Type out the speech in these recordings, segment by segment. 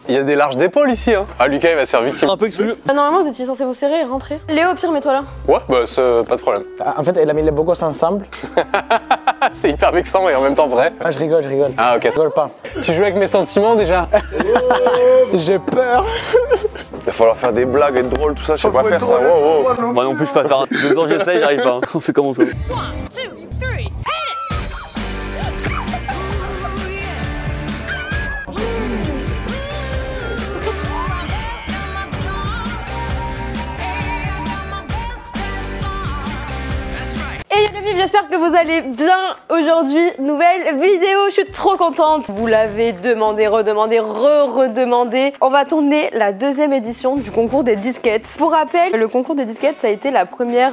Il y a des larges d'épaules ici, hein. Ah, Lucas, il va se faire victime. Un peu exclu. Normalement, vous étiez censé vous serrer et rentrer. Léo, au pire, mets-toi là. Ouais, bah, c'est pas de problème. En fait, elle a mis les beaux gosses ensemble. C'est hyper vexant et en même temps vrai. Ah, je rigole, je rigole. Ah, ok. Je rigole pas. Tu joues avec mes sentiments déjà? J'ai peur. Il va falloir faire des blagues, être drôle, tout ça, je sais pas faire ça. Wow, wow. Moi non plus, je peux pas faire 2 ans, j'essaye, j'arrive pas. On fait comme on peut. J'espère que vous allez bien aujourd'hui. Nouvelle vidéo, je suis trop contente. Vous l'avez demandé, redemandé, redemandé. On va tourner la 2e édition du concours des disquettes. Pour rappel, le concours des disquettes, ça a été la première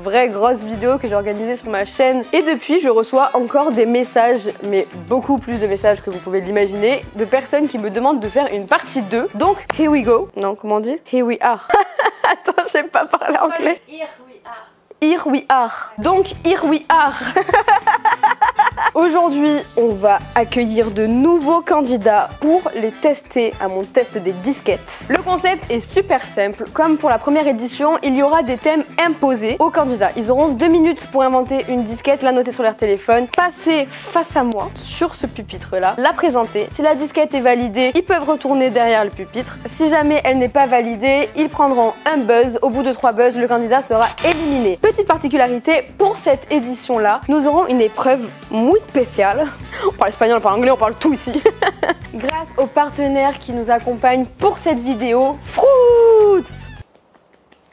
vraie grosse vidéo que j'ai organisée sur ma chaîne. Et depuis, je reçois encore des messages, mais beaucoup plus de messages que vous pouvez l'imaginer, de personnes qui me demandent de faire une partie 2. Donc, here we go. Non, comment on dit? Here we are. Attends, je sais pas parler anglais. Here we are. Donc, here we are. Aujourd'hui, on va accueillir de nouveaux candidats pour les tester à mon test des disquettes. Le concept est super simple. Comme pour la première édition, il y aura des thèmes imposés aux candidats. Ils auront 2 minutes pour inventer une disquette, la noter sur leur téléphone, passer face à moi sur ce pupitre-là, la présenter. Si la disquette est validée, ils peuvent retourner derrière le pupitre. Si jamais elle n'est pas validée, ils prendront un buzz. Au bout de 3 buzz, le candidat sera éliminé. Petite particularité, pour cette édition-là, nous aurons une épreuve muy spéciale. On parle espagnol, on parle anglais, on parle tout ici. Grâce aux partenaires qui nous accompagnent pour cette vidéo, Fruits.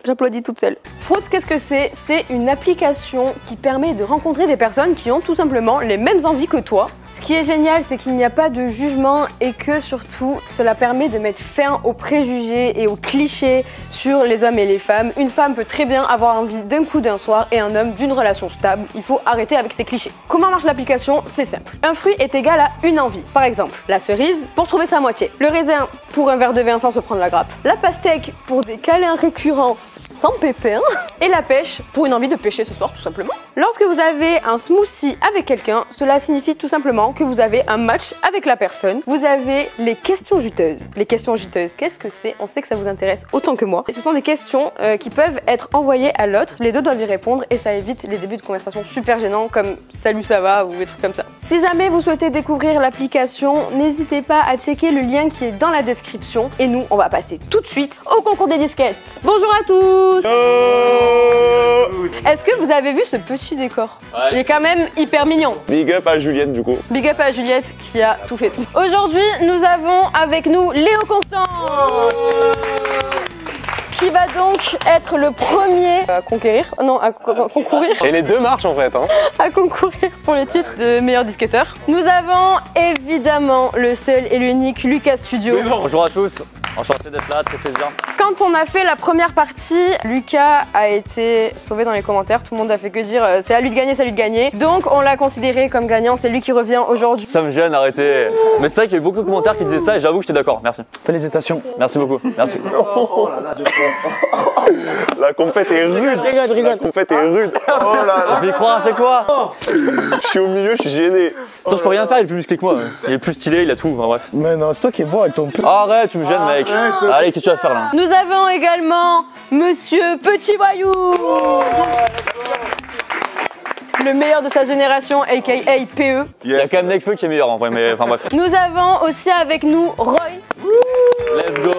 J'applaudis toute seule. Fruits, qu'est-ce que c'est? C'est une application qui permet de rencontrer des personnes qui ont tout simplement les mêmes envies que toi. Ce qui est génial, c'est qu'il n'y a pas de jugement et que surtout, cela permet de mettre fin aux préjugés et aux clichés sur les hommes et les femmes. Une femme peut très bien avoir envie d'un coup d'un soir et un homme d'une relation stable. Il faut arrêter avec ces clichés. Comment marche l'application? C'est simple. Un fruit est égal à une envie. Par exemple, la cerise pour trouver sa moitié. Le raisin pour un verre de vin sans se prendre la grappe. La pastèque pour des câlins récurrents sans pépin. Et la pêche pour une envie de pêcher ce soir tout simplement. Lorsque vous avez un smoothie avec quelqu'un, cela signifie tout simplement que vous avez un match avec la personne. Vous avez les questions juteuses. Les questions juteuses, qu'est-ce que c'est? On sait que ça vous intéresse autant que moi. Et ce sont des questions qui peuvent être envoyées à l'autre. Les deux doivent y répondre et ça évite les débuts de conversation super gênants comme salut ça va ou des trucs comme ça. Si jamais vous souhaitez découvrir l'application, n'hésitez pas à checker le lien qui est dans la description. Et nous, on va passer tout de suite au concours des disquettes. Bonjour à tous. Est-ce que vous avez vu ce petit décor? Ouais. Il est quand même hyper mignon. Big up à Juliette du coup. Big up à Juliette qui a tout fait. Aujourd'hui, nous avons avec nous Léo Constant. Qui va donc être le premier à conquérir, non, à concourir. Et les deux marchent en fait, hein. À concourir pour le titre de meilleur disquetteur. Nous avons évidemment le seul et l'unique Lucas Studio. Bonjour à tous, enchanté d'être là, très plaisir. Quand on a fait la première partie, Lucas a été sauvé dans les commentaires. Tout le monde a fait que dire c'est à lui de gagner, c'est à lui de gagner. Donc on l'a considéré comme gagnant, c'est lui qui revient aujourd'hui. Ça me gêne, arrêtez. Mais c'est vrai qu'il y a eu beaucoup de commentaires qui disaient ça et j'avoue que j'étais d'accord, merci. Félicitations. Merci beaucoup, merci. La compète est rude. Je rigole. La compète est rude. Oh là là. Je vais y croire à chaque fois. Je suis au milieu, je suis gêné. Ça, je peux rien faire, il est plus musclé que moi. Il est plus stylé, il a tout, enfin bref. Mais non, c'est toi qui es beau avec ton pull. Arrête, tu me gênes mec. Allez, qu'est-ce que tu vas faire là? Nous avons également Monsieur Petit Voyou. Le meilleur de sa génération, aka PE. Il y a quand même Nekfeu qui est meilleur en vrai, mais enfin bref. Nous avons aussi avec nous Roy. Let's go.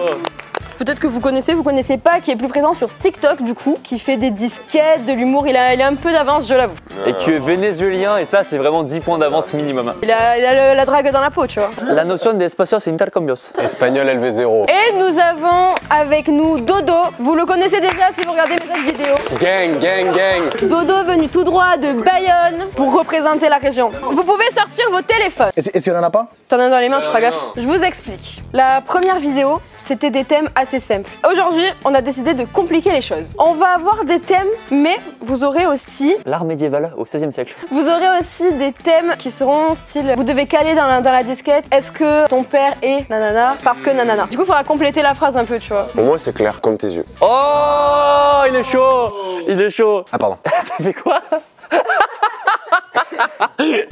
Peut-être que vous connaissez pas, qui est plus présent sur TikTok du coup, qui fait des disquettes, de l'humour, il a un peu d'avance, je l'avoue. Et qui est vénézuélien et ça c'est vraiment 10 points d'avance minimum. Il a la drague dans la peau, tu vois. La notion d'espacio c'est intercambios. Espagnol LV0. Et nous avons avec nous Dodo. Vous le connaissez déjà si vous regardez mes autres vidéos. Gang, gang, gang. Dodo venu tout droit de Bayonne pour représenter la région. Vous pouvez sortir vos téléphones. Et si on en a pas? T'en as dans les mains, tu feras gaffe. Je vous explique. La première vidéo, c'était des thèmes assez simples. Aujourd'hui, on a décidé de compliquer les choses. On va avoir des thèmes, mais vous aurez aussi... L'art médiéval au XVIe siècle. Vous aurez aussi des thèmes qui seront style... Vous devez caler dans la disquette. Est-ce que ton père est nanana parce que nanana. Du coup, il faudra compléter la phrase un peu, tu vois. Pour moi, c'est clair comme tes yeux. Oh, il est chaud. Il est chaud. Ah pardon. T'as fait quoi?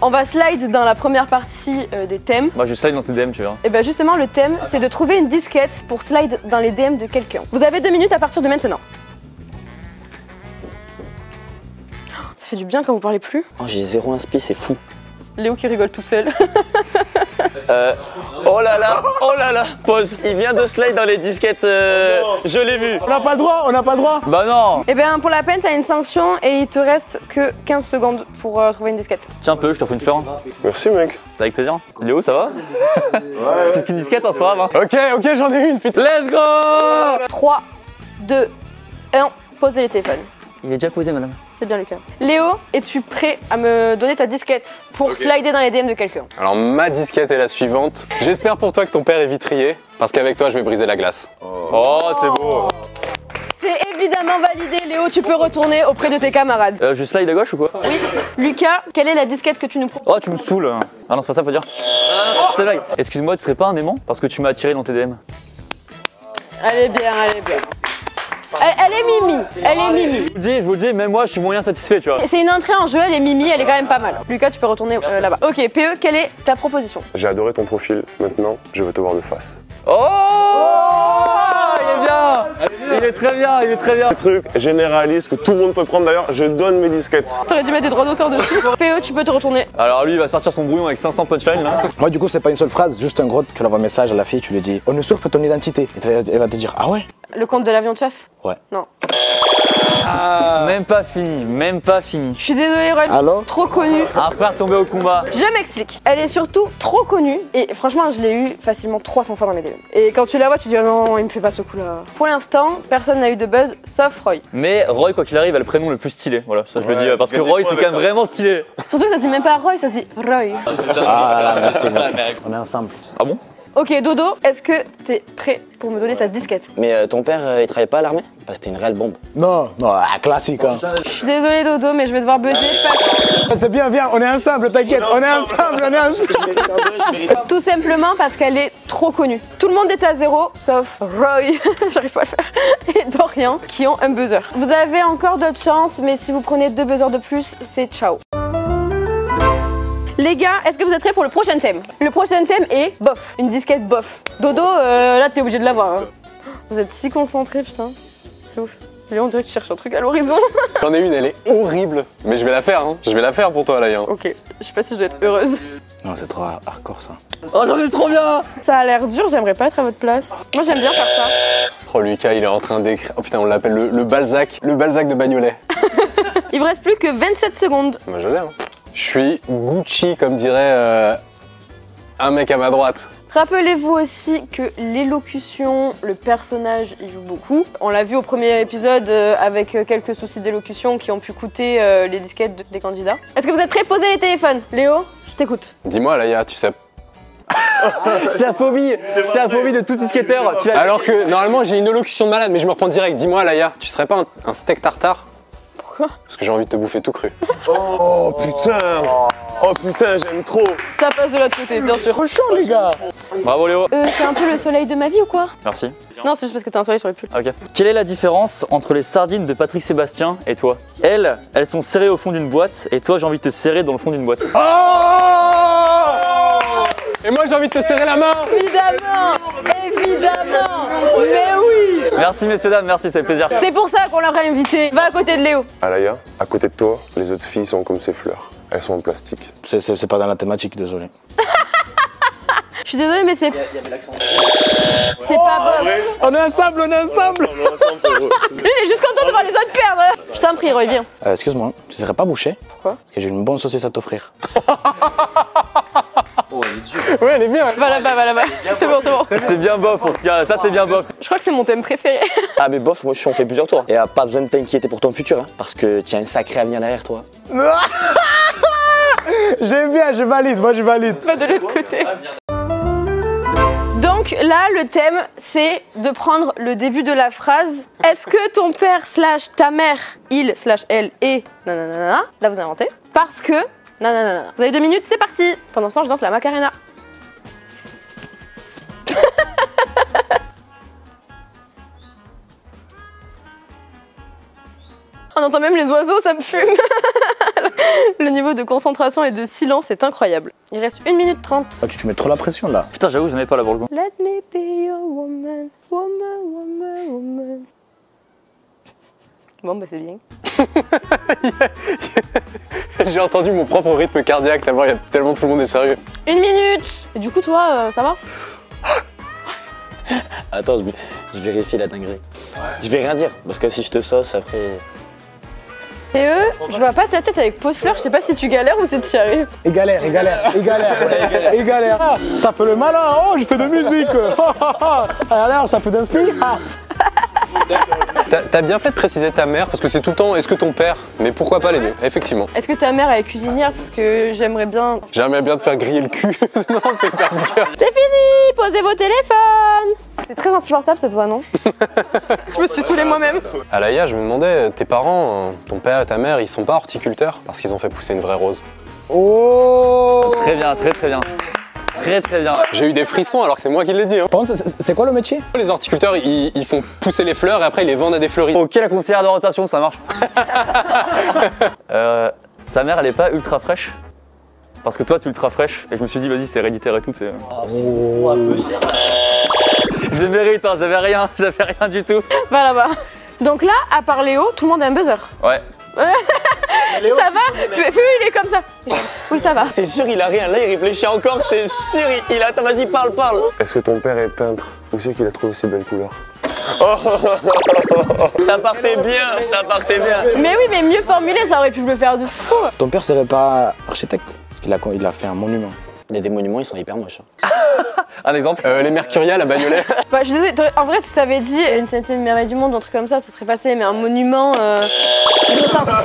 On va slide dans la première partie des thèmes. Moi je slide dans tes DM, tu vois. Et bien justement, le thème, c'est de trouver une disquette pour slide dans les DM de quelqu'un. Vous avez 2 minutes à partir de maintenant. Ça fait du bien quand vous parlez plus. Oh, j'ai 0 inspi, c'est fou. Léo qui rigole tout seul. Oh là là, pause. Il vient de slide dans les disquettes, je l'ai vu. On n'a pas le droit, on n'a pas le droit. Bah non. Et bien pour la peine, t'as une sanction et il te reste que 15 secondes pour trouver une disquette. Tiens un peu, je t'offre une fleur. Merci, mec. Avec plaisir. Léo, ça va? C'est qu'une disquette, hein, c'est pas grave. Hein. Ok, j'en ai une, putain. Let's go. 3, 2, 1, posez les téléphones. Il est déjà posé, madame. C'est bien Lucas. Léo, es-tu prêt à me donner ta disquette pour slider dans les DM de quelqu'un? Alors, ma disquette est la suivante. J'espère pour toi que ton père est vitrier, parce qu'avec toi, je vais briser la glace. Oh, c'est beau. C'est évidemment validé, Léo, tu peux retourner auprès de tes camarades. Je slide à gauche ou quoi? Oui. Lucas, quelle est la disquette que tu nous proposes? Oh, tu me saoules. Ah non, c'est pas ça, faut dire. C'est blague. Excuse-moi, tu serais pas un aimant? Parce que tu m'as attiré dans tes DM. Elle est bien, elle est bien. Elle est mimi, elle est mimi. Je vous le dis, même moi, je suis moyen satisfait, tu vois. C'est une entrée en jeu, elle est mimi, elle est quand même pas mal. Lucas, tu peux retourner là-bas. Ok, PE, quelle est ta proposition? J'ai adoré ton profil. Maintenant, je veux te voir de face. Oh, il est bien. Il est très bien, il est très bien. Un truc généraliste que tout le monde peut prendre d'ailleurs, je donne mes disquettes. T'aurais dû mettre des droits d'auteur dessus. PE, tu peux te retourner. Alors lui, il va sortir son brouillon avec 500 punchlines, là. Moi, du coup, c'est pas une seule phrase, juste un gros. Tu l'envoies un message à la fille, tu lui dis on usurpe ton identité. Et elle va te dire ah ouais? Le compte de l'avion de chasse? Ouais. Non. Même pas fini, même pas fini. Je suis désolée, Ron. Allô? Trop connue. Un frère tombé au combat. Je m'explique. Elle est surtout trop connue et franchement, je l'ai eu facilement 300 fois dans mes DM. Et quand tu la vois, tu dis oh non, il me fait pas ce coup-là. Pour l'instant, personne n'a eu de buzz sauf Roy. Mais Roy, quoi qu'il arrive, a le prénom le plus stylé. Voilà, ça je le dis parce que Roy, c'est quand même vraiment stylé. Surtout que ça se dit même pas Roy, ça se dit Roy. Ah là, merci. On est ensemble. Ah bon? Ok, Dodo, est-ce que t'es prêt pour me donner ta disquette? Mais ton père, il travaillait pas à l'armée? Parce que t'es une réelle bombe. Non, classique. Hein. Je suis désolée, Dodo, mais je vais devoir buzzer parce... C'est bien, viens, on est ensemble, t'inquiète, on est ensemble, on est ensemble. Tout simplement parce qu'elle est trop connue. Tout le monde est à 0, sauf Roy, j'arrive pas à le faire, et Dorian, qui ont un buzzer. Vous avez encore d'autres chances, mais si vous prenez 2 buzzers de plus, c'est ciao. Les gars, est-ce que vous êtes prêts pour le prochain thème? Le prochain thème est bof, une disquette bof. Dodo, là t'es obligé de l'avoir. Hein. Vous êtes si concentrés, putain. C'est ouf. Léon, on dirait que tu cherches un truc à l'horizon. J'en ai une, elle est horrible. Mais je vais la faire, hein. Je vais la faire pour toi, là. Hein. Ok, je sais pas si je dois être heureuse. Non, c'est trop hardcore ça. Oh, j'en ai trop bien. Ça a l'air dur, j'aimerais pas être à votre place. Moi j'aime bien faire ça. Oh, Lucas, il est en train d'écrire. Oh putain, on l'appelle le Balzac de Bagnolet. Il vous reste plus que 27 secondes. Moi, je l'ai, hein. Je suis Gucci, comme dirait un mec à ma droite. Rappelez-vous aussi que l'élocution, le personnage, il joue beaucoup. On l'a vu au premier épisode avec quelques soucis d'élocution qui ont pu coûter les disquettes des candidats. Est-ce que vous êtes prêts? Posez les téléphones. Léo, je t'écoute. Dis-moi, Laïa, tu sais. C'est la phobie de tout skateur. Alors que normalement j'ai une élocution de malade, mais je me reprends direct. Dis-moi, Laïa, tu serais pas un steak tartare? Pourquoi? Parce que j'ai envie de te bouffer tout cru. Oh putain, j'aime trop. Ça passe de l'autre côté, bien sûr. Trop chaud, les gars. Bravo Léo. C'est un peu le soleil de ma vie ou quoi? Merci. Non, c'est juste parce que t'as un soleil sur le pull. Ok. Quelle est la différence entre les sardines de Patrick Sébastien et toi? Elles sont serrées au fond d'une boîte et toi j'ai envie de te serrer dans le fond d'une boîte. Et moi j'ai envie de te serrer la main. Évidemment, évidemment. Mais oui. Merci messieurs dames, merci, c'est plaisir. C'est pour ça qu'on l'a invité. Va à côté de Léo. Alaya, à côté de toi, les autres filles sont comme ces fleurs. Elles sont en plastique. C'est pas dans la thématique, désolé. Je suis désolée, mais c'est... C'est pas bof. On est ensemble, on est ensemble. Lui, il est juste content de voir les autres perdre. Je t'en prie, Roy, viens. Excuse-moi, tu serais pas bouché? Pourquoi? Parce que j'ai une bonne saucisse à t'offrir. Ouais, elle est bien. Va là-bas, va là-bas. C'est bon, c'est bon. C'est bien bof en tout cas, ça c'est bien bof. Je crois que c'est mon thème préféré. Ah mais bof, moi je suis en fait plusieurs tours. Et pas besoin de t'inquiéter pour ton futur, hein, parce que tu as un sacré avenir derrière toi. J'aime bien, je valide, moi je valide. Va de l'autre côté. Donc là, le thème, c'est de prendre le début de la phrase. Est-ce que ton père / ta mère, il / elle est nanana, là vous inventez, parce que nanana. Vous avez 2 minutes, c'est parti. Pendant ce temps, je danse la Macarena. On entend même les oiseaux, ça me fume. Le niveau de concentration et de silence est incroyable. Il reste 1 minute 30. Ah, tu te mets trop la pression là. Putain, j'avoue, j'en ai pas là pour le coup. Let me be your woman, woman, woman, woman. Bon, bah c'est bien. J'ai entendu mon propre rythme cardiaque tellement tout le monde est sérieux. 1 minute. Et du coup, toi, ça va? Attends, je vérifie la dinguerie. Je vais rien dire, parce que si je te sauce après. Et eux, je vois pas ta tête avec pot de fleurs, je sais pas si tu galères ou si tu y arrives. Et galère, et galère, et galère, et galère. Ah, ça fait le malin, oh, je fais de musique. Alors, ça fait d'inspirer. T'as bien fait de préciser ta mère parce que c'est tout le temps, est-ce que ton père? Mais pourquoi pas les deux, effectivement. Est-ce que ta mère elle est cuisinière? Parce que j'aimerais bien. J'aimerais bien te faire griller le cul. Non, c'est pas le cas. C'est fini, posez vos téléphones. C'est très insupportable cette voix, non? Je me suis saoulée moi-même. Alaya, je me demandais, tes parents, ton père et ta mère, ils sont pas horticulteurs parce qu'ils ont fait pousser une vraie rose? Oh. Très bien, très très bien. Très très bien. J'ai eu des frissons alors que c'est moi qui l'ai dit. Hein. Par contre, c'est quoi le métier? Les horticulteurs, ils font pousser les fleurs et après ils les vendent à des fleuristes. Ok, la conseillère d'orientation, ça marche. Sa mère, elle est pas ultra fraîche. Parce que toi, tu es ultra fraîche. Et je me suis dit, vas-y, c'est héréditaire et tout. Je le mérite, hein, j'avais rien du tout. Va là-bas. Donc là, à part Léo, tout le monde a un buzzer. Ouais. Ça va? Oui, il est comme ça. Oui, ça va. C'est sûr, il a rien. Là, il réfléchit encore, c'est sûr. Il attend, vas-y, parle. Est-ce que ton père est peintre? Où c'est qu'il a trouvé ces belles couleurs? Ça partait bien. Mais oui, mais mieux formulé, ça aurait pu le faire de fou. Ton père serait pas architecte? Parce qu'il a fait un monument. Il y a des monuments, ils sont hyper moches. Un exemple? Les Mercuriales à Bagnolet. Bah, je suis désolée, en vrai, si t'avais dit une 7e merveille du monde, un truc comme ça serait passé. Mais un monument, si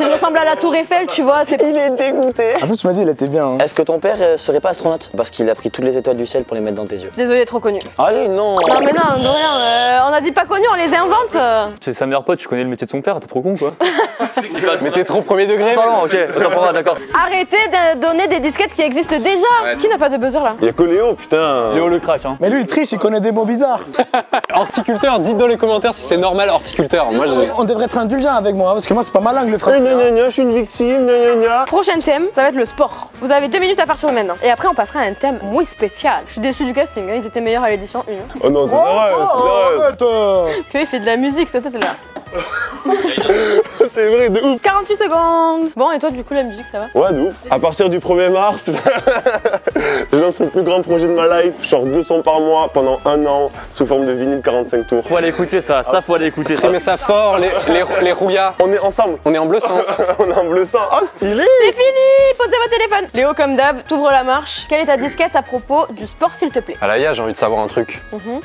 je ressemble à la Tour Eiffel, tu vois, c'est. Il est dégoûté. En plus, tu m'as dit, il était bien. Hein. Est-ce que ton père serait pas astronaute? Parce qu'il a pris toutes les étoiles du ciel pour les mettre dans tes yeux. Désolée, trop connu. Allez, non. Non, mais non, de rien. On a dit pas connu, on les invente. C'est sa meilleure pote, tu connais le métier de son père, t'es trop con quoi. Mais t'es trop premier degré. Pardon, ok, autant pour moi, d'accord. Arrêtez de donner des disquettes qui existent déjà. Qui n'a pas de buzzer là? Y'a que Léo, putain. Léo le crack, hein. Mais lui, il triche, il connaît des mots bizarres. Horticulteur, dites dans les commentaires si c'est normal horticulteur. Moi, On devrait être indulgent avec moi, hein, parce que moi, c'est pas ma langue, le français. Je suis une victime, Prochain thème, ça va être le sport. Vous avez 2 minutes à partir de maintenant. Et après, on passera à un thème muy spécial. Je suis déçue du casting, hein. Ils étaient meilleurs à l'édition 1. Oh non, t'es sérieuse. Puis il fait de la musique, cette tête là. C'est vrai, de ouf. 48 secondes. Bon, et toi, du coup, la musique, ça va? Ouais, de ouf. À partir du 1er mars, je lance le plus grand projet de ma life. Genre 200 par mois pendant 1 an sous forme de vinyle 45 tours. Faut aller écouter ça, faut aller écouter ça. streamer ça fort, les rouillas. On est ensemble. On est en bleu sang. On est en bleu sang. Oh, stylé. C'est fini. Posez votre téléphone. Léo, comme d'hab, t'ouvres la marche. Quelle est ta disquette à propos du sport, s'il te plaît? Alaya, j'ai envie de savoir un truc.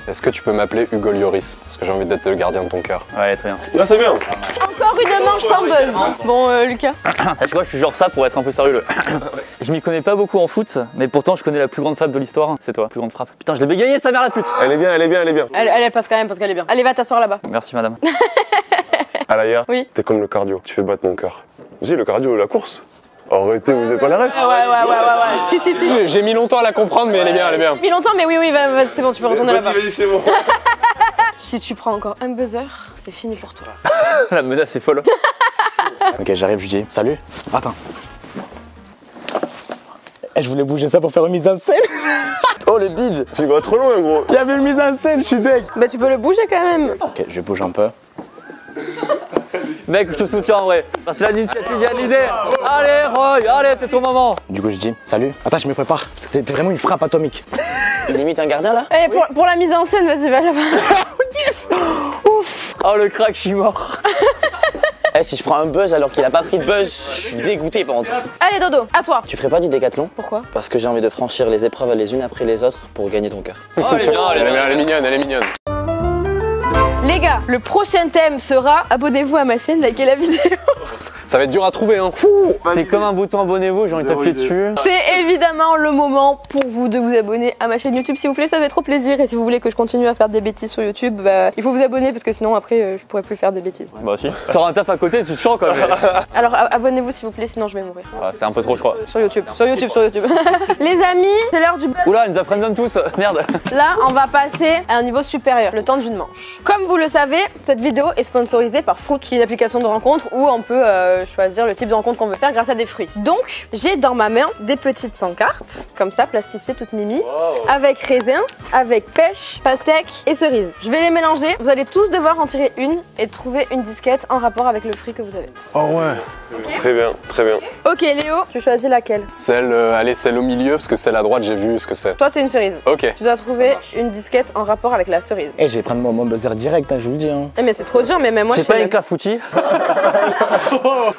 Est-ce que tu peux m'appeler Hugo Lloris? Parce que j'ai envie d'être le gardien de ton cœur. Ouais, très bien. Là, c'est bien. Encore une manche sans buzz. Bon, Lucas. Tu vois, je suis genre ça pour être un peu sérieux. Je m'y connais pas beaucoup en foot, mais pourtant je connais la plus grande frappe de l'histoire. C'est toi, plus grande frappe. Putain, je l'ai bégayé, sa mère la pute. Elle est bien. Elle passe quand même parce qu'elle est bien. Allez, va t'asseoir là-bas. Merci madame. Alaya, Oui. t'es comme le cardio. Tu fais battre mon cœur. Vas-y, le cardio, la course. Arrêtez, vous avez pas la ref. Ouais. Si. J'ai mis longtemps à la comprendre, mais elle est bien. Mis longtemps, mais oui, va, c'est bon, tu peux retourner là-bas. Vas-y, c'est bon. Si tu prends encore un buzzer, c'est fini pour toi. La menace est folle. Ok, j'arrive, je dis salut. Attends. Je voulais bouger ça pour faire une mise en scène. Oh, le bide. Tu vas trop loin, gros. Il y avait une mise en scène, je suis deg. Bah, tu peux le bouger quand même. Ok, je bouge un peu. Mec, je te soutiens en vrai. Parce que l'initiative vient de l'idée. Allez, Roy, allez, c'est ton moment. Du coup, je dis salut. Attends, je me prépare. C'était vraiment une frappe atomique. Limite un gardien là. Eh, pour la mise en scène, vas-y, va là-bas. Oh, le crack, je suis mort. Eh, si je prends un buzz alors qu'il a pas pris de buzz, je suis dégoûté par contre. Allez, Dodo, à toi. Tu ferais pas du décathlon? Pourquoi? Parce que j'ai envie de franchir les épreuves les unes après les autres pour gagner ton cœur. Oh, elle est bien, Elle est mignonne. Les gars, le prochain thème sera abonnez-vous à ma chaîne, likez la vidéo. Ça va être dur à trouver, hein. C'est comme un bouton abonnez-vous, j'ai envie de taper dessus. C'est évidemment le moment pour vous de vous abonner à ma chaîne YouTube, s'il vous plaît, ça va être trop plaisir. Et si vous voulez que je continue à faire des bêtises sur YouTube, bah, il faut vous abonner parce que sinon après je pourrais plus faire des bêtises. Bah si. Tu auras un taf à côté, c'est chiant quand même. Alors abonnez-vous s'il vous plaît, sinon je vais mourir. Ah, c'est un peu trop, je crois. Sur YouTube. Les amis, c'est l'heure du buzz. Oula, ils nous apprennent tous. Merde. Là, on va passer à un niveau supérieur, le temps d'une manche. Comme vous le savez, cette vidéo est sponsorisée par Fruit, qui est une application de rencontre où on peut choisir le type de rencontre qu'on veut faire grâce à des fruits. Donc, j'ai dans ma main des petites pancartes, comme ça, plastifiées, toutes mimi, avec raisin, avec pêche, pastèque et cerise. Je vais les mélanger, vous allez tous devoir en tirer une et trouver une disquette en rapport avec le fruit que vous avez. Oh ouais. Okay. Très bien, très bien. Ok Léo, tu choisis laquelle? Celle, allez, celle au milieu, parce que celle à droite, j'ai vu ce que c'est. Toi, c'est une cerise. Ok. Tu dois trouver une disquette en rapport avec la cerise. Eh, je vais prendre mon buzzer direct, hein, je vous le dis. Hein. Eh, mais c'est trop dur, mais même moi je C'est pas sais une même. clafoutis.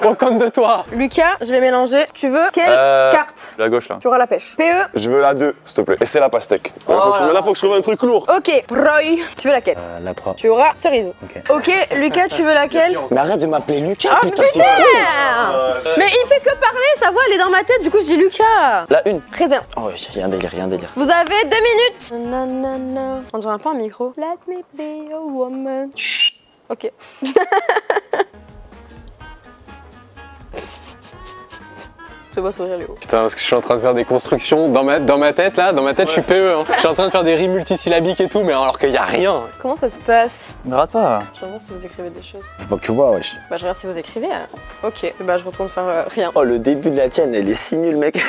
On compte de toi. Lucas, je vais mélanger. Tu veux quelle carte? La gauche là. Tu auras la pêche. PE. Je veux la 2, s'il te plaît. Et c'est la pastèque. Là, faut que je trouve un truc lourd. Ok. Roy, tu veux laquelle? La 3. Tu auras cerise. Ok. Lucas, tu veux laquelle? Mais arrête de m'appeler Lucas, Oh putain, c'est putain! fou. Mais il fait que parler, sa voix elle est dans ma tête, du coup je dis Lucas. La 1. Raisin. Oh, y'a un délire, y'a un délire. Vous avez 2 minutes. Nanana. On dirait pas un micro. Let me be a woman. Chut. Ok. Je te vois sourire Léo. Putain, parce que je suis en train de faire des constructions dans ma tête là, dans ma tête je suis PE. Hein. Je suis en train de faire des rimes multisyllabiques et tout, mais alors qu'il y a rien. Comment ça se passe? Ne rate pas. Je vais voir si vous écrivez des choses. Faut pas que tu vois, wesh. Bah je regarde si vous écrivez. Ok. Bah je retourne faire rien. Oh, le début de la tienne, elle est si nulle, mec.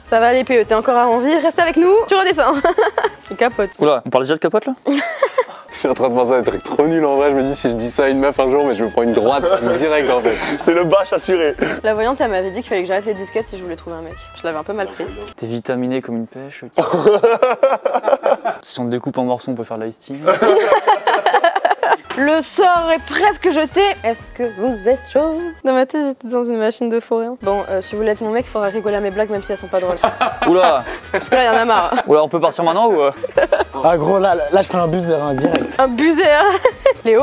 Ça va aller PE, t'es encore à envie, reste avec nous, tu redescends. Il capote. Oula, on parle déjà de capote là? Je suis en train de penser à des trucs trop nuls en vrai. Je me dis si je dis ça à une meuf un jour, mais je me prends une droite direct en fait. C'est le bâche assuré. La voyante elle m'avait dit qu'il fallait que j'arrête les disquettes si je voulais trouver un mec. Je l'avais un peu mal pris. T'es vitaminé comme une pêche. Si on te découpe en morceaux, on peut faire de l'ice tea. Le sort est presque jeté. Est-ce que vous êtes chaud? Dans ma tête, j'étais dans une machine de forêt. Bon, si vous voulez être mon mec, il faudra rigoler à mes blagues même si elles sont pas drôles. Oula. Parce que là, il y en a marre. Oula, on peut partir maintenant ou Ah gros, là je prends un buzzer hein, direct. Un buzzer. Léo.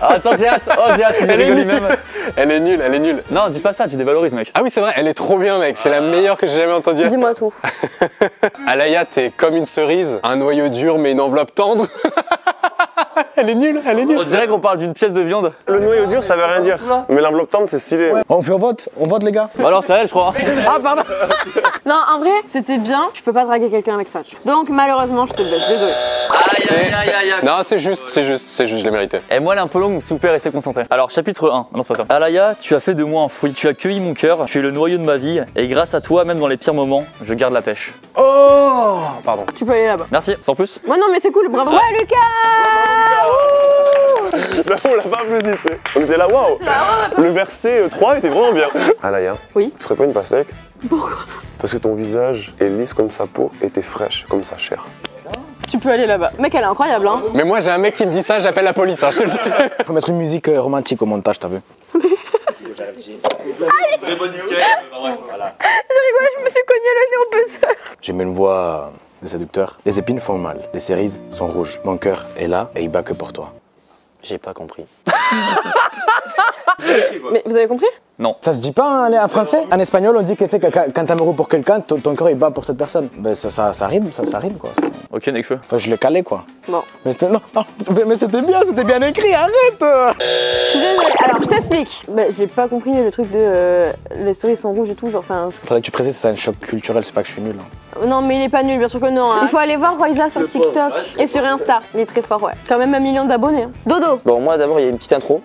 Ah, attends, j'ai hâte. Oh, j'ai hâte. Elle est rigolent nulle. même. Elle est nulle, elle est nulle. Non, dis pas ça, tu dévalorises, mec. Ah oui c'est vrai, elle est trop bien mec, c'est la meilleure que j'ai jamais entendue. Dis-moi tout. Alaya, t'es comme une cerise, un noyau dur mais une enveloppe tendre. Elle est nulle, elle est nulle. On dirait qu'on parle d'une pièce de viande. Le noyau dur, ça veut rien dire. Mais l'enveloppe tendre, c'est stylé. On vote les gars. Alors, c'est elle, je crois. Ah pardon. Non, en vrai, c'était bien. Tu peux pas draguer quelqu'un avec ça. Tu vois. Donc, malheureusement, je te baisse. Désolé. Non, c'est juste, je l'ai mérité. Et moi, elle est un peu longue, s'il vous plaît, restez concentrés. Alors, chapitre 1. Non, c'est pas ça. Alaya, tu as fait de moi un fruit. Tu as cueilli mon cœur. Tu es le noyau de ma vie. Et grâce à toi, même dans les pires moments, je garde la pêche. Oh pardon. Tu peux aller là-bas. Merci, sans plus. Ouais, non, mais c'est cool. Bravo. Ouais, Lucas. Là, on l'a pas applaudi, tu sais. On était là, waouh. Le verset 3 était vraiment bien. Alaya, Oui. tu serais pas une pastèque? Pourquoi? Parce que ton visage est lisse comme sa peau et t'es fraîche comme sa chair. Tu peux aller là-bas. Mec, elle est incroyable, hein. Mais moi j'ai un mec qui me dit ça, j'appelle la police, hein, je te le dis. Faut mettre une musique romantique au montage, t'as vu? Très bonne disquette. Je rigole, je me suis cogné le nez au buzzer. J'ai une voix de séducteur. Les épines font mal, les cerises sont rouges. Mon cœur est là et il bat que pour toi. J'ai pas compris. Mais vous avez compris? Ça se dit pas hein, en français? En espagnol, on dit que quand t'es amoureux pour quelqu'un, ton cœur il bat pour cette personne. Ben ça rime, ça rime quoi. Ok, Nekfeu. Enfin, je l'ai calé quoi. Bon. Mais non, mais c'était bien écrit, arrête! Je suis désolée. Alors, je t'explique. Bah, j'ai pas compris le truc de les cerises sont rouges et tout. Genre, enfin. Faudrait que tu précises, c'est un choc culturel, c'est pas que je suis nul. Hein. Non, mais il est pas nul, bien sûr que non. Hein. Il faut aller voir Royza sur TikTok et sur Insta. Il est très fort, ouais. Quand même 1 million d'abonnés. Hein. Dodo. Bon, moi d'abord, il y a une petite intro.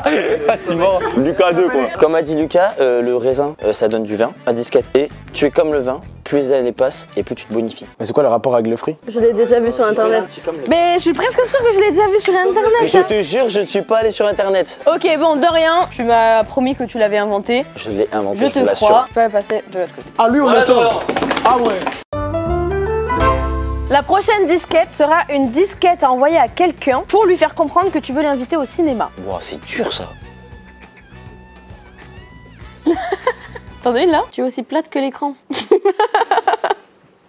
Ah, je suis mort. Lucas 2, quoi. Comme a dit Lucas, le raisin, ça donne du vin. La disquette, et tu es comme le vin, plus les années passent et plus tu te bonifies. Mais c'est quoi le rapport avec le fruit? Je l'ai déjà vu sur internet. Mais je suis presque sûre que je l'ai déjà vu sur internet. Je Hein. te jure, je ne suis pas allé sur internet. Ok, bon, de rien. Tu m'as promis que tu l'avais inventé. Je l'ai inventé, Je je te vous l'assure. crois. Tu peux passer de l'autre côté. Ah lui on le sort. Ah ouais. La prochaine disquette sera une disquette à envoyer à quelqu'un pour lui faire comprendre que tu veux l'inviter au cinéma. Wow, c'est dur ça. T'en as une là? Tu es aussi plate que l'écran.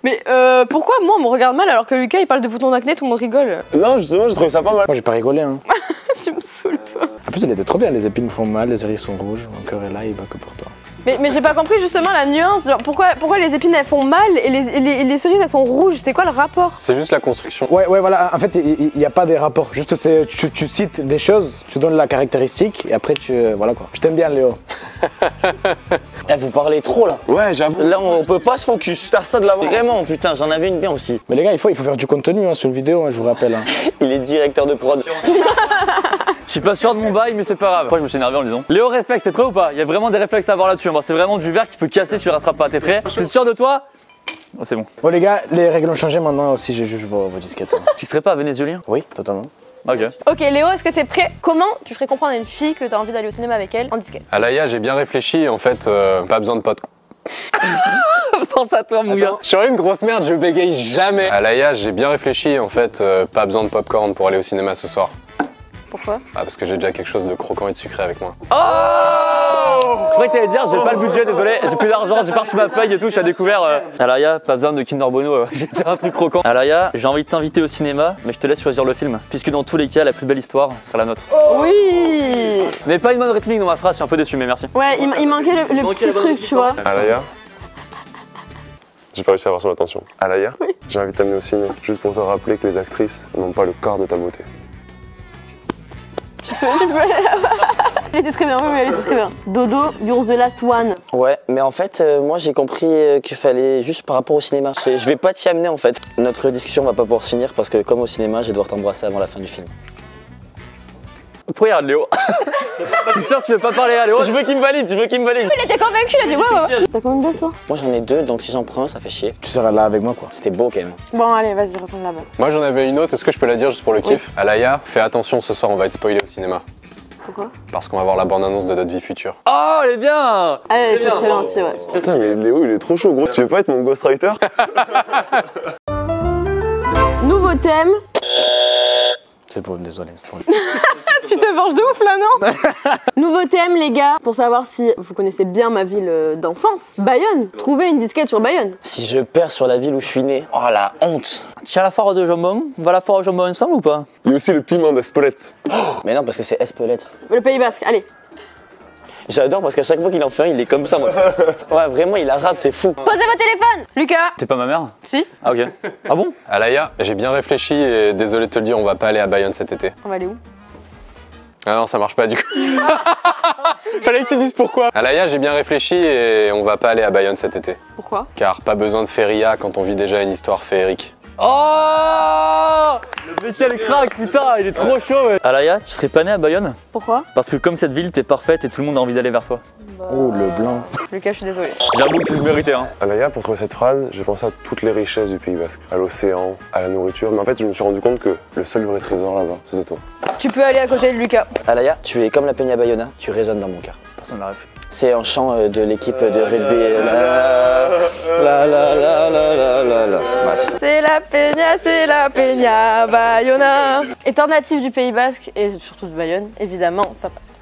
Mais pourquoi moi on me regarde mal alors que Lucas il parle de boutons d'acné, tout le monde rigole? Non, justement, j'ai trouvé ça pas mal. Moi j'ai pas rigolé hein. Tu me saoules toi. En plus il était trop bien, les épines font mal, les cerises sont rouges, mon cœur est là, il bat que pour toi. Mais j'ai pas compris justement la nuance, genre pourquoi les épines elles font mal et les cerises elles sont rouges, c'est quoi le rapport? C'est juste la construction. Ouais, voilà, en fait, il n'y a pas des rapports. Juste, tu cites des choses, tu donnes la caractéristique et après, voilà quoi. Je t'aime bien, Léo. Eh, vous parlez trop là. Ouais, j'avoue. Là, on peut pas se focus. T'as ça de l'avoir. Vraiment, putain, j'en avais une bien aussi. Mais les gars, il faut faire du contenu hein, sur une vidéo, hein, je vous rappelle. Hein. Il est directeur de prod. Je suis pas sûr de mon bail, mais c'est pas grave. Après, je me suis énervé en le disant. Léo, réflexe, t'es prêt ou pas? Il y a vraiment des réflexes à avoir là-dessus. C'est vraiment du verre qui peut casser, tu le rattrapes pas. T'es prêt? T'es sûr de toi? Oh, c'est bon. Bon, les gars, les règles ont changé maintenant aussi, j'ai juste vos disquettes. Hein. Tu serais pas vénézuélien? Oui, totalement. Ok. Ok, Léo, est-ce que t'es prêt? Comment tu ferais comprendre à une fille que t'as envie d'aller au cinéma avec elle en disquette? Alaya, j'ai bien réfléchi, en fait, pas besoin de potes. Pense à toi, mon gars. Je suis une grosse merde, je bégaye jamais. Alaya, j'ai bien réfléchi, en fait, pas besoin de popcorn pour aller au cinéma ce soir. Pourquoi? Ah, parce que j'ai déjà quelque chose de croquant et de sucré avec moi. Oh! Je croyais que t'allais dire, j'ai pas le budget, désolé, j'ai plus d'argent, j'ai pas reçu ma paye et tout, je suis découvert. Alaya, pas besoin de Kinder Bueno, j'ai déjà un truc croquant. Alaya, j'ai envie de t'inviter au cinéma, mais je te laisse choisir le film, puisque dans tous les cas, la plus belle histoire sera la nôtre. Oui! Mais pas une bonne rythmique dans ma phrase, je suis un peu déçu, mais merci. Ouais, il manquait le petit truc, tu vois. Alaya, j'ai pas réussi à avoir son attention. Alaya, j'ai envie de t'amener au ciné, juste pour te rappeler que les actrices n'ont pas le corps de ta beauté. Tu peux aller là-bas. Elle était très bien, oui, elle était très bien. Dodo, you're the last one. Ouais, mais en fait, moi j'ai compris qu'il fallait juste par rapport au cinéma. Je vais pas t'y amener en fait. Notre discussion va pas pouvoir se finir parce que comme au cinéma, je vais devoir t'embrasser avant la fin du film. Regarde Léo. T'es sûr que tu veux pas parler à Léo? Je veux qu'il me valide, je veux qu'il me valide. Il était convaincu, il a dit ouais. T'as combien de ça? Moi j'en ai deux, donc si j'en prends un, ça fait chier. Tu seras là avec moi quoi. C'était beau quand même. Bon, allez, vas-y, retourne là-bas. Moi, j'en avais une autre, est-ce que je peux la dire juste pour le kiff? Alaya, fais attention, ce soir, on va être spoilé au cinéma. Pourquoi? Parce qu'on va voir la bande-annonce de notre vie future. Oh, elle est bien! Elle était très bien aussi, ouais. Putain, mais Léo, il est trop chaud, gros. Tu veux pas être mon ghostwriter? Nouveau thème. C'est pour désolé, c'est pour Tu te venges de ouf là, non? Nouveau thème, les gars, pour savoir si vous connaissez bien ma ville d'enfance. Bayonne. Trouvez une disquette sur Bayonne. Si je perds sur la ville où je suis né, oh la honte. Tu as la foire de jambon? On va à la foire au jambon ensemble ou pas? Il y a aussi le piment d'Espelette. Mais non, parce que c'est Espelette. Le Pays Basque, allez. J'adore parce qu'à chaque fois qu'il en fait un, il est comme ça, moi. Ouais, vraiment, il arabe, c'est fou. Posez votre téléphone. Lucas. T'es pas ma mère? Si. Ah ok. Ah bon? Alaya, j'ai bien réfléchi et désolé de te le dire, on va pas aller à Bayonne cet été. On va aller où? Ah non, ça marche pas du coup. Fallait que tu dises pourquoi. Alaya, j'ai bien réfléchi et on va pas aller à Bayonne cet été. Pourquoi? Car pas besoin de feria quand on vit déjà une histoire féerique. Oh! Le mec elle craque, putain, il est trop chaud. Ouais. Alaya, tu serais pas né à Bayonne? Pourquoi? Parce que comme cette ville, t'es parfaite et tout le monde a envie d'aller vers toi. Oh, le blanc. Lucas, je suis désolée. J'avoue que je méritais, hein. Alaya, pour trouver cette phrase, j'ai pensé à toutes les richesses du Pays Basque. À l'océan, à la nourriture. Mais en fait, je me suis rendu compte que le seul vrai trésor là-bas, c'était toi. Tu peux aller à côté de Lucas. Alaya, tu es comme la Peña Bayona, tu résonnes dans mon cœur. Personne n'arrive. C'est un chant de l'équipe de rugby. Ouais, c'est ça. C'est la Peña Bayona. Étant natif du Pays Basque et surtout de Bayonne, évidemment, ça passe.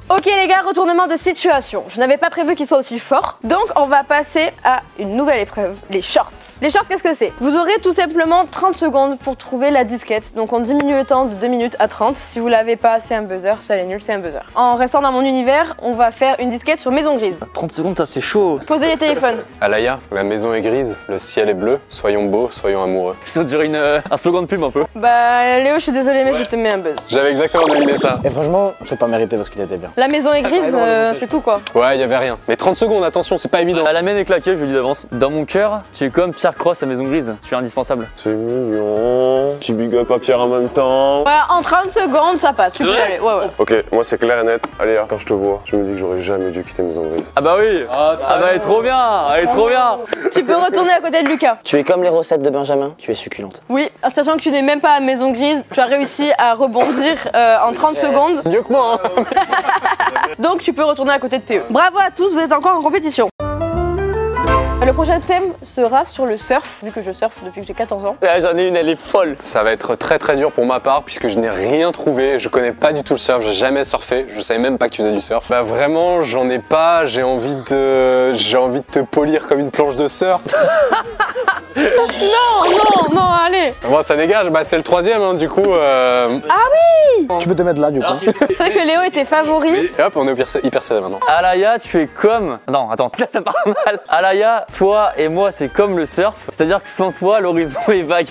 Ok les gars, retournement de situation. Je n'avais pas prévu qu'il soit aussi fort. Donc on va passer à une nouvelle épreuve, les shorts. Les shorts, qu'est-ce que c'est? Vous aurez tout simplement 30 secondes pour trouver la disquette. Donc on diminue le temps de 2 minutes à 30. Si vous l'avez pas, c'est un buzzer. Si elle est nulle, c'est un buzzer. En restant dans mon univers, on va faire une disquette sur Maison Grise. 30 secondes, ça c'est chaud. Posez les téléphones. Alaya, la maison est grise, le ciel est bleu, soyons beaux, soyons amoureux. Ça dirait un slogan de pub un peu. Bah Léo, je suis désolée mais je te mets un buzz. J'avais exactement deviné ça. Et franchement, c'est pas mérité parce qu'il était bien. La maison est grise, c'est tout quoi. Ouais, y avait rien. Mais 30 secondes, attention, c'est pas évident. À la mienne est claquée, je vous le dis d'avance. Dans mon cœur, tu es comme Pierre Cross à Maison Grise. Tu es indispensable. C'est mignon. Petit big up à Pierre en même temps. Ouais, en 30 secondes, ça passe. Tu peux y aller. Ouais, ouais. Ok, moi c'est clair et net. Allez, quand je te vois, je me dis que j'aurais jamais dû quitter Maison Grise. Ah bah oui. Ah bah elle est trop bien. Elle est trop bien. Tu peux retourner à côté de Lucas. Tu es comme les recettes de Benjamin, tu es succulente. Oui, sachant que tu n'es même pas à Maison Grise, tu as réussi à rebondir en 30 secondes. Mieux que moi, hein. Donc tu peux retourner à côté de PE. Bravo à tous, vous êtes encore en compétition. Le prochain thème sera sur le surf, vu que je surfe depuis que j'ai 14 ans. Ah, j'en ai une, elle est folle. Ça va être très très dur pour ma part puisque je n'ai rien trouvé, je connais pas du tout le surf, j'ai jamais surfé, je savais même pas que tu faisais du surf. Bah vraiment, j'en ai pas, j'ai envie de te polir comme une planche de surf. Non, allez. Bon, ça dégage, bah c'est le troisième, hein, du coup. Tu peux te mettre là du coup. C'est vrai que Léo était favori. Et hop, on est hyper serré maintenant. Alaya, tu es comme... Non, attends, ça part mal. Alaya, toi et moi, c'est comme le surf. C'est-à-dire que sans toi, l'horizon est vague.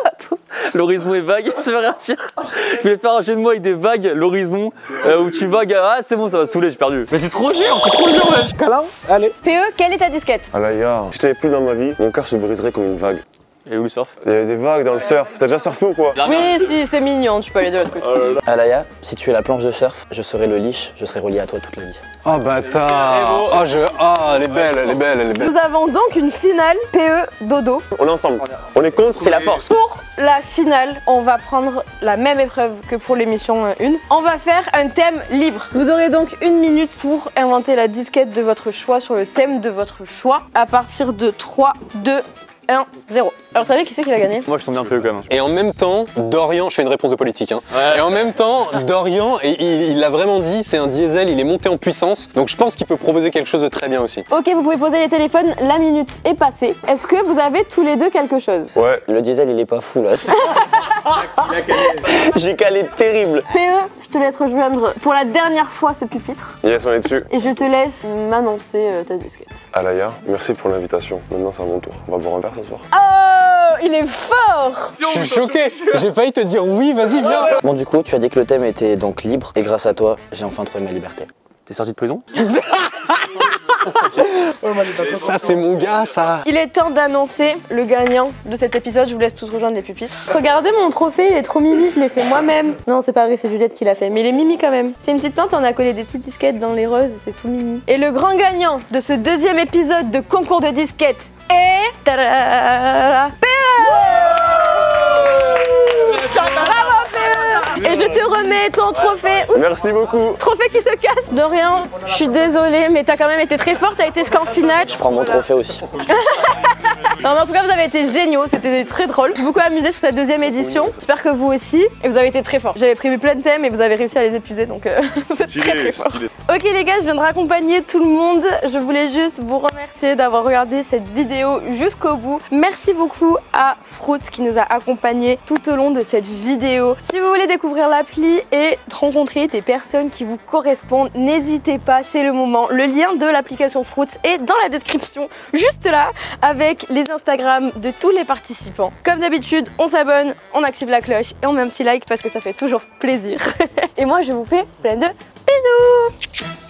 Attends, l'horizon est vague, ça veut rien dire. Je voulais faire un jeu de mots avec des vagues, l'horizon, où tu vagues. Ah, c'est bon, ça va saouler, j'ai perdu. Mais c'est trop dur, mec. Câlin, allez. PE, quelle est ta disquette? Alaya, si je t'avais plus dans ma vie, mon cœur se briserait comme une vague. Et où le surf? Il y a des vagues dans le surf. T'as déjà surfé ou quoi? Oui, si, c'est mignon, tu peux aller de l'autre côté. Alaya, si tu es la planche de surf, je serai le leash, je serai relié à toi toute la vie. Oh bâtard. Elle est belle, elle est belle, elle est belle. Nous avons donc une finale PE Dodo. On est ensemble. On est contre. C'est la force. Pour la finale, on va prendre la même épreuve que pour l'émission 1. On va faire un thème libre. Vous aurez donc 1 minute pour inventer la disquette de votre choix sur le thème de votre choix à partir de 3, 2, 1, 0. Alors vous savez qui c'est qui va gagner? Moi je sens bien peu quand même. Et en même temps, Dorian, je fais une réponse de politique, hein. Ouais. Et en même temps, Dorian, il l'a vraiment dit, c'est un diesel, il est monté en puissance. Donc je pense qu'il peut proposer quelque chose de très bien aussi. Ok, vous pouvez poser les téléphones, la minute est passée. Est-ce que vous avez tous les deux quelque chose? Ouais. Le diesel, il est pas fou là. J'ai calé terrible. PE, je te laisse rejoindre pour la dernière fois ce pupitre. Yes, on est dessus. Et je te laisse m'annoncer ta disquette. Alaya, merci pour l'invitation. Maintenant, c'est à mon tour. On va boire un verre ce soir. Oh, il est fort! Je suis choqué. J'ai failli te dire oui, vas-y, viens. Bon, du coup, tu as dit que le thème était donc libre, et grâce à toi, j'ai enfin trouvé ma liberté. T'es sorti de prison? Ça, c'est mon gars, ça. Il est temps d'annoncer le gagnant de cet épisode. Je vous laisse tous rejoindre les pupitres. Regardez mon trophée, il est trop mimi, je l'ai fait moi-même. Non, c'est pas vrai, c'est Juliette qui l'a fait, mais il est mimi quand même. C'est une petite plante, on a collé des petites disquettes dans les roses, c'est tout mimi. Et le grand gagnant de ce deuxième épisode de concours de disquettes est... Bravo, PE! Et je te remets ton trophée. Oups. Merci beaucoup. Trophée qui se casse. De rien, je suis désolée, mais t'as quand même été très forte, t'as été jusqu'en finale. Je prends mon trophée aussi. Non mais en tout cas vous avez été géniaux, c'était très drôle. J'ai beaucoup amusé sur cette deuxième édition. J'espère que vous aussi. Et vous avez été très forts. J'avais prévu plein de thèmes et vous avez réussi à les épuiser, donc vous êtes très forts. Ok les gars, je viens de raccompagner tout le monde. Je voulais juste vous remercier d'avoir regardé cette vidéo jusqu'au bout. Merci beaucoup à Fruits qui nous a accompagnés tout au long de cette vidéo. Si vous voulez découvrir l'appli et rencontrer des personnes qui vous correspondent, n'hésitez pas, c'est le moment. Le lien de l'application Fruits est dans la description, juste là, avec les Instagram de tous les participants. Comme d'habitude, on s'abonne, on active la cloche et on met un petit like parce que ça fait toujours plaisir. Et moi, je vous fais plein de bisous.